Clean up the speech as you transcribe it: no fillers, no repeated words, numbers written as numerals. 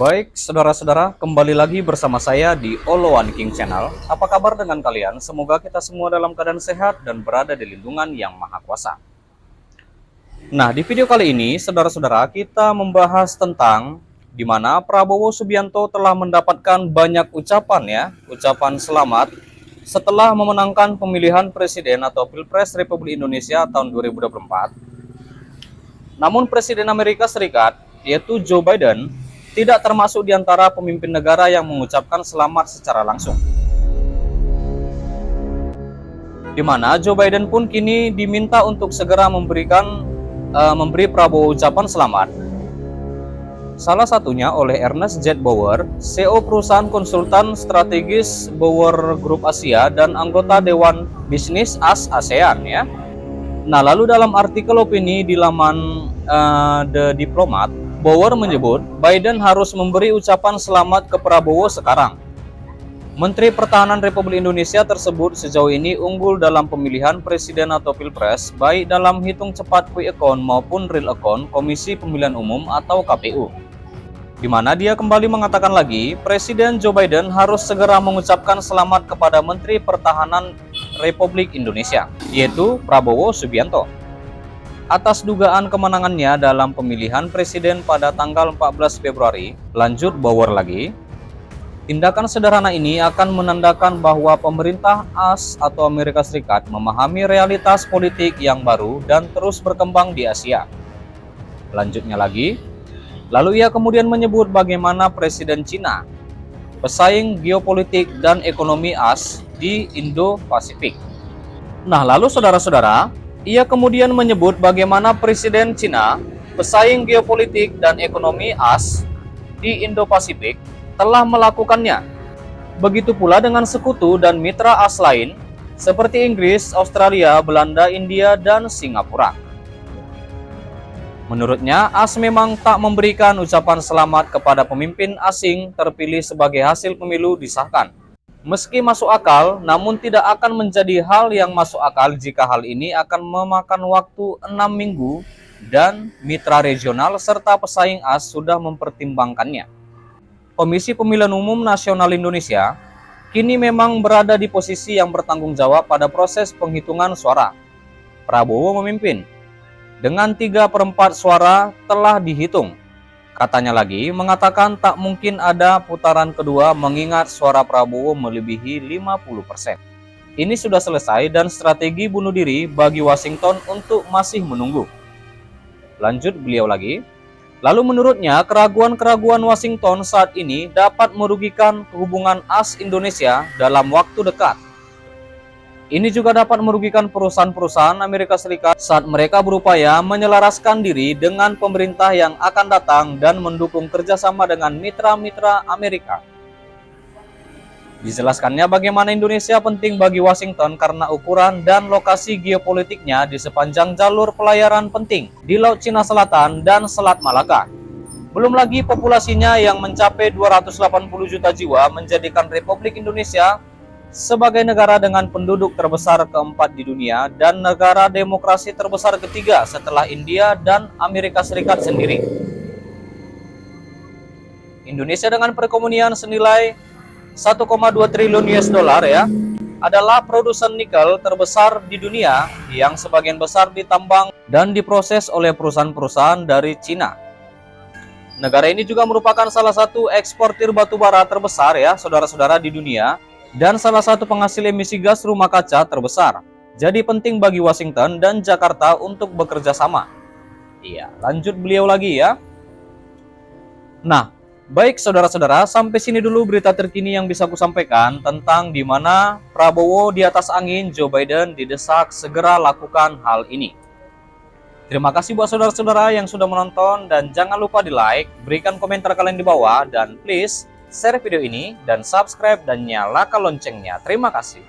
Baik, saudara-saudara, kembali lagi bersama saya di All One King Channel. Apa kabar dengan kalian? Semoga kita semua dalam keadaan sehat dan berada di lindungan Yang Maha Kuasa. Nah, di video kali ini, saudara-saudara, kita membahas tentang di mana Prabowo Subianto telah mendapatkan banyak ucapan selamat setelah memenangkan pemilihan presiden atau Pilpres Republik Indonesia tahun 2024. Namun Presiden Amerika Serikat, yaitu Joe Biden, tidak termasuk di antara pemimpin negara yang mengucapkan selamat secara langsung. Di mana Joe Biden pun kini diminta untuk segera memberi Prabowo ucapan selamat. Salah satunya oleh Ernest J. Bower, CEO perusahaan konsultan strategis Bower Group Asia dan anggota Dewan Bisnis ASEAN ya. Nah, lalu dalam artikel opini di laman The Diplomat, Bower menyebut Biden harus memberi ucapan selamat ke Prabowo sekarang. Menteri Pertahanan Republik Indonesia tersebut sejauh ini unggul dalam pemilihan presiden atau pilpres, baik dalam hitung cepat quick count maupun real count Komisi Pemilihan Umum atau KPU. Di mana dia kembali mengatakan lagi, Presiden Joe Biden harus segera mengucapkan selamat kepada Menteri Pertahanan Republik Indonesia, yaitu Prabowo Subianto, atas dugaan kemenangannya dalam pemilihan presiden pada tanggal 14 Februari, lanjut Bower lagi, tindakan sederhana ini akan menandakan bahwa pemerintah AS atau Amerika Serikat memahami realitas politik yang baru dan terus berkembang di Asia. Lanjutnya lagi, lalu ia kemudian menyebut bagaimana Presiden Cina, pesaing geopolitik dan ekonomi AS di Indo-Pasifik. Nah, lalu saudara-saudara, ia kemudian menyebut bagaimana Presiden Cina, pesaing geopolitik dan ekonomi AS di Indo-Pasifik, telah melakukannya. Begitu pula dengan sekutu dan mitra AS lain, seperti Inggris, Australia, Belanda, India, dan Singapura. Menurutnya, AS memang tak memberikan ucapan selamat kepada pemimpin asing terpilih sebagai hasil pemilu disahkan. Meski masuk akal, namun tidak akan menjadi hal yang masuk akal jika hal ini akan memakan waktu 6 minggu dan mitra regional serta pesaing AS sudah mempertimbangkannya. Komisi Pemilihan Umum Nasional Indonesia kini memang berada di posisi yang bertanggung jawab pada proses penghitungan suara. Prabowo memimpin dengan 3/4 suara telah dihitung. Katanya lagi, mengatakan tak mungkin ada putaran kedua mengingat suara Prabowo melebihi 50%. Ini sudah selesai dan strategi bunuh diri bagi Washington untuk masih menunggu. Lanjut beliau lagi, lalu menurutnya keraguan-keraguan Washington saat ini dapat merugikan hubungan AS Indonesia dalam waktu dekat. Ini juga dapat merugikan perusahaan-perusahaan Amerika Serikat saat mereka berupaya menyelaraskan diri dengan pemerintah yang akan datang dan mendukung kerjasama dengan mitra-mitra Amerika. Dijelaskannya bagaimana Indonesia penting bagi Washington karena ukuran dan lokasi geopolitiknya di sepanjang jalur pelayaran penting di Laut Cina Selatan dan Selat Malaka. Belum lagi populasinya yang mencapai 280 juta jiwa menjadikan Republik Indonesia sebagai negara dengan penduduk terbesar keempat di dunia dan negara demokrasi terbesar ketiga setelah India dan Amerika Serikat sendiri. Indonesia dengan perekonomian senilai 1,2 triliun US dollar ya, adalah produsen nikel terbesar di dunia yang sebagian besar ditambang dan diproses oleh perusahaan-perusahaan dari Cina. Negara ini juga merupakan salah satu eksportir batubara terbesar ya, saudara-saudara di dunia, dan salah satu penghasil emisi gas rumah kaca terbesar. Jadi penting bagi Washington dan Jakarta untuk bekerja sama. Iya, lanjut beliau lagi ya. Nah, baik saudara-saudara, sampai sini dulu berita terkini yang bisa aku sampaikan tentang di mana Prabowo di atas angin, Joe Biden didesak segera lakukan hal ini. Terima kasih buat saudara-saudara yang sudah menonton dan jangan lupa di like, berikan komentar kalian di bawah dan please share video ini dan subscribe dan nyalakan loncengnya. Terima kasih.